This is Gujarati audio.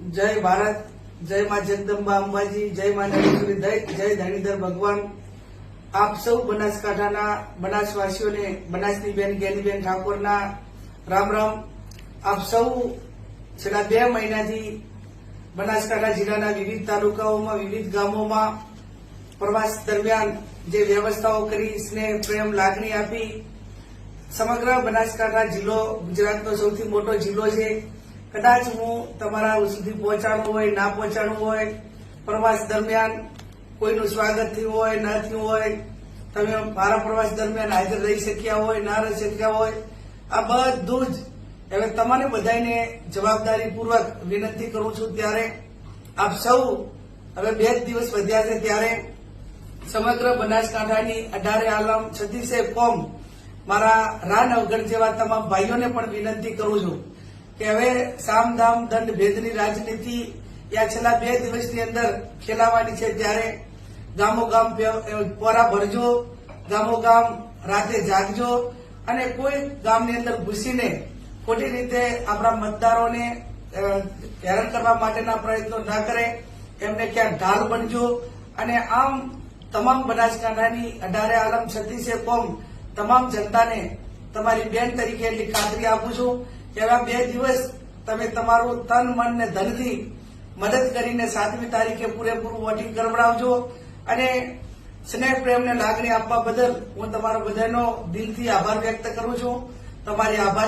जय भारत, जय मां जगदंबा अंबाजी, जय मां नरेश्वरी, जय धरणीधर भगवान। આપ સૌ બનાસકાંઠાના બનાસવાસીઓને બનાસની બેન ગેનીબેન ઠાકોરના રામ રામ। આપ સૌ છેલ્લા 2 મહિનાથી બનાસકાંઠા જિલ્લાના વિવિધ તાલુકાઓમાં વિવિધ ગામોમાં પ્રવાસ દરમિયાન જે વ્યવસ્થાઓ કરી, સ્નેહ પ્રેમ લાગણી આપી સમગ્ર બનાસકાંઠા જિલ્લો ગુજરાતનો સૌથી મોટો જિલ્લો છે। કદાચ હું તમારા સુધી પહોંચાડવું હોય, ના પહોંચાડવું હોય, પ્રવાસ દરમિયાન કોઈનું સ્વાગત થયું હોય, ન થયું હોય, તમે મારા પ્રવાસ દરમિયાન હાજર રહી શક્યા હોય, ના રહી શક્યા હોય, આ બધું જ હવે તમારે બધાને જવાબદારીપૂર્વક વિનંતી કરું છું। ત્યારે આપ સૌ હવે 2 દિવસ વધ્યા છે, ત્યારે સમગ્ર બનાસકાંઠાની 18 આલમ 36 કોમ મારા રાન અવગણ જેવા તમામ ભાઈઓને પણ વિનંતી કરું છું કે હવે સામ દામ દંડ ભેદની રાજનીતિ યા છેલ્લા 2 દિવસની અંદર ખેલાવાની છે। ત્યારે ગામો ગામ પોરા ભરજો, ગામો ગામ રાતે જાગજો અને કોઈ ગામની અંદર ઘૂસીને ખોટી રીતે આપણા મતદારોને હેરાન કરવા માટેના પ્રયત્નો ના કરે, એમને ક્યાંક ઢાલ બનજો। અને આમ તમામ બનાસકાંઠાની 18 આલમ 36 કોમ તમામ જનતાને તમારી બેન તરીકે એટલી ખાતરી આપું છું કે આવા 2 દિવસ તમે તમારું તન મન ને ધનથી મદદ કરીને 7મી તારીખે પૂરેપૂરું વોટિંગ કરાવજો। અને સ્નેહ પ્રેમને લાગણી આપવા બદલ હું તમારો બધાનો દિલથી આભાર વ્યક્ત કરું છું। તમારી આભારી